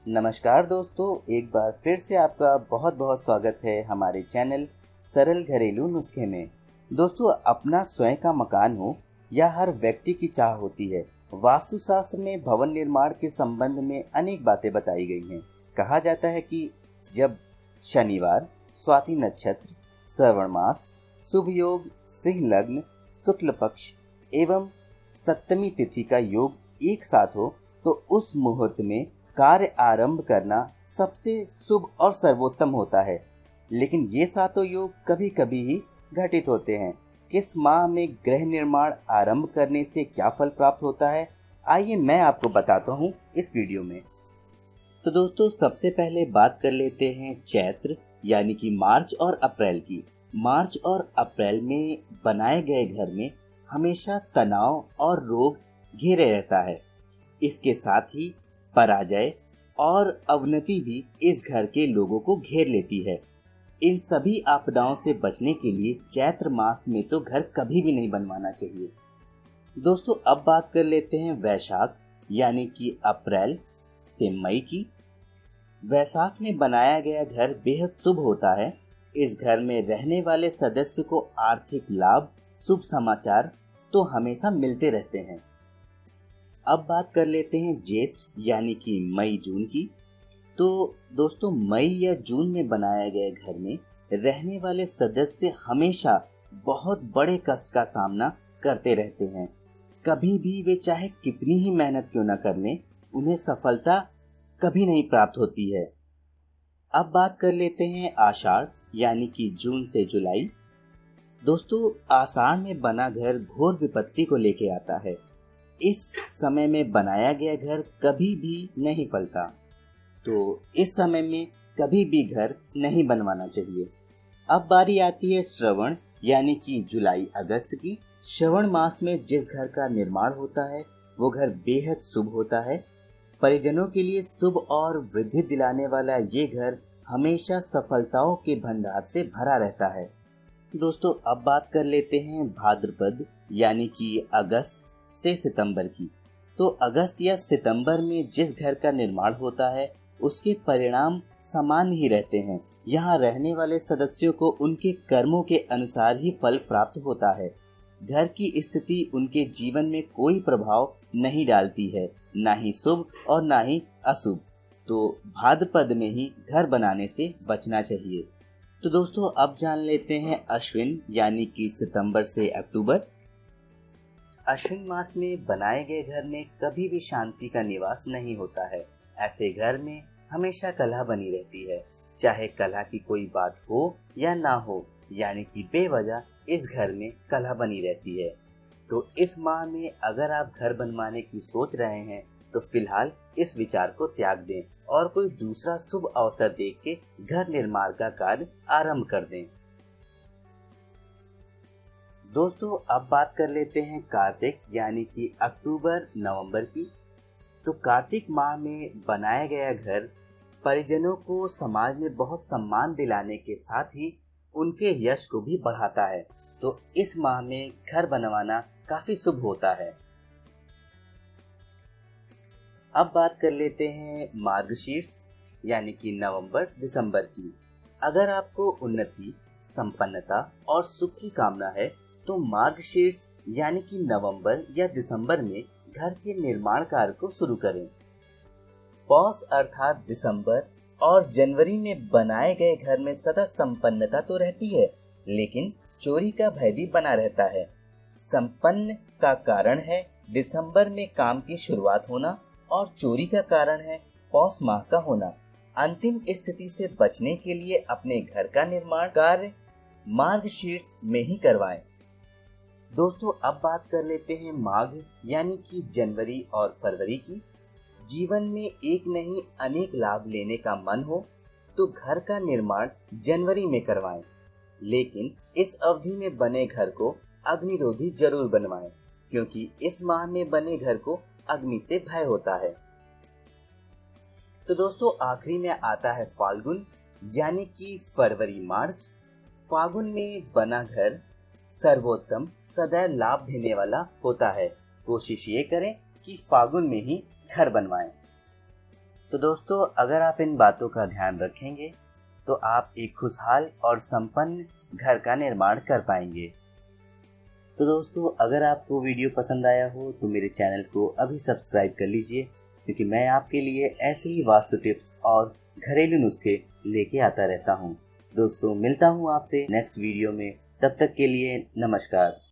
नमस्कार दोस्तों, एक बार फिर से आपका बहुत बहुत स्वागत है हमारे चैनल सरल घरेलू नुस्खे में। दोस्तों, अपना स्वयं का मकान हो या हर व्यक्ति की चाह होती है। वास्तुशास्त्र में भवन निर्माण के संबंध में अनेक बातें बताई गई हैं। कहा जाता है कि जब शनिवार, स्वाति नक्षत्र, श्रवण मास, शुभ योग, सिंह लग्न, शुक्ल पक्ष एवं सप्तमी तिथि का योग एक साथ हो तो उस मुहूर्त में कार्य आरंभ करना सबसे शुभ और सर्वोत्तम होता है। लेकिन ये सातों योग कभी कभी ही घटित होते हैं। किस माह में गृह निर्माण आरंभ करने से क्या फल प्राप्त होता है, आइए मैं आपको बताता हूँ इस वीडियो में। तो दोस्तों, सबसे पहले बात कर लेते हैं चैत्र यानी कि मार्च और अप्रैल की। मार्च और अप्रैल में बनाए गए घर में हमेशा तनाव और रोग घेरे रहता है। इसके साथ ही पराजय और अवनति भी इस घर के लोगों को घेर लेती है। इन सभी आपदाओं से बचने के लिए चैत्र मास में तो घर कभी भी नहीं बनवाना चाहिए। दोस्तों, अब बात कर लेते हैं वैशाख यानी कि अप्रैल से मई की। वैशाख में बनाया गया घर बेहद शुभ होता है। इस घर में रहने वाले सदस्य को आर्थिक लाभ, शुभ समाचार तो हमेशा मिलते रहते हैं। अब बात कर लेते हैं ज्येष्ठ यानी कि मई जून की। तो दोस्तों, मई या जून में बनाया गया घर में रहने वाले सदस्य हमेशा बहुत बड़े कष्ट का सामना करते रहते हैं। कभी भी वे चाहे कितनी ही मेहनत क्यों न कर लें, उन्हें सफलता कभी नहीं प्राप्त होती है। अब बात कर लेते हैं आषाढ़ यानी कि जून से जुलाई। दोस्तों, आषाढ़ में बना घर घोर विपत्ति को लेके आता है। इस समय में बनाया गया घर कभी भी नहीं फलता, तो इस समय में कभी भी घर नहीं बनवाना चाहिए। अब बारी आती है श्रवण यानी कि जुलाई अगस्त की। श्रवण मास में जिस घर का निर्माण होता है वो घर बेहद शुभ होता है। परिजनों के लिए शुभ और वृद्धि दिलाने वाला ये घर हमेशा सफलताओं के भंडार से भरा रहता है। दोस्तों, अब बात कर लेते हैं भाद्रपद यानी कि अगस्त से सितंबर की। तो अगस्त या सितंबर में जिस घर का निर्माण होता है उसके परिणाम समान ही रहते हैं। यहाँ रहने वाले सदस्यों को उनके कर्मों के अनुसार ही फल प्राप्त होता है। घर की स्थिति उनके जीवन में कोई प्रभाव नहीं डालती है, ना ही शुभ और ना ही अशुभ। तो भाद्रपद में ही घर बनाने से बचना चाहिए। तो दोस्तों, अब जान लेते हैं अश्विन यानी कि सितंबर से अक्टूबर। अश्विन मास में बनाए गए घर में कभी भी शांति का निवास नहीं होता है। ऐसे घर में हमेशा कलह बनी रहती है। चाहे कलह की कोई बात हो या ना हो, यानी कि बेवजह इस घर में कलह बनी रहती है। तो इस माह में अगर आप घर बनवाने की सोच रहे हैं तो फिलहाल इस विचार को त्याग दें और कोई दूसरा शुभ अवसर देख के घर निर्माण का कार्य आरंभ कर दें। दोस्तों, अब बात कर लेते हैं कार्तिक यानी कि अक्टूबर नवंबर की। तो कार्तिक माह में बनाया गया घर परिजनों को समाज में बहुत सम्मान दिलाने के साथ ही उनके यश को भी बढ़ाता है। तो इस माह में घर बनवाना काफी शुभ होता है। अब बात कर लेते हैं मार्गशीर्ष यानी कि नवंबर दिसंबर की। अगर आपको उन्नति, संपन्नता और सुख की कामना है तो मार्गशीर्ष यानी कि नवंबर या दिसंबर में घर के निर्माण कार्य को शुरू करें। पौष अर्थात दिसंबर और जनवरी में बनाए गए घर में सदा संपन्नता तो रहती है, लेकिन चोरी का भय भी बना रहता है। संपन्न का कारण है दिसंबर में काम की शुरुआत होना और चोरी का कारण है पौष माह का होना। अंतिम स्थिति से बचने के लिए अपने घर का निर्माण कार्य मार्गशीर्ष में ही करवाएं। दोस्तों, अब बात कर लेते हैं माघ यानी कि जनवरी और फरवरी की। जीवन में एक नहीं अनेक लाभ लेने का मन हो तो घर का निर्माण जनवरी में करवाएं, लेकिन इस अवधि में बने घर को अग्निरोधी जरूर बनवाएं, क्योंकि इस माह में बने घर को अग्नि से भय होता है। तो दोस्तों, आखिरी में आता है फाल्गुन यानी कि फरवरी मार्च। फागुन में बना घर सर्वोत्तम, सदैव लाभ देने वाला होता है। कोशिश ये करें कि फागुन में ही घर बनवाएं। तो दोस्तों, अगर आप इन बातों का ध्यान रखेंगे तो आप एक खुशहाल और संपन्न घर का निर्माण कर पाएंगे। तो दोस्तों, अगर आपको वीडियो पसंद आया हो तो मेरे चैनल को अभी सब्सक्राइब कर लीजिए, क्योंकि मैं आपके लिए ऐसे ही वास्तु टिप्स और घरेलू नुस्खे लेके आता रहता हूँ। दोस्तों, मिलता हूँ आपसे नेक्स्ट वीडियो में। तब तक के लिए नमस्कार।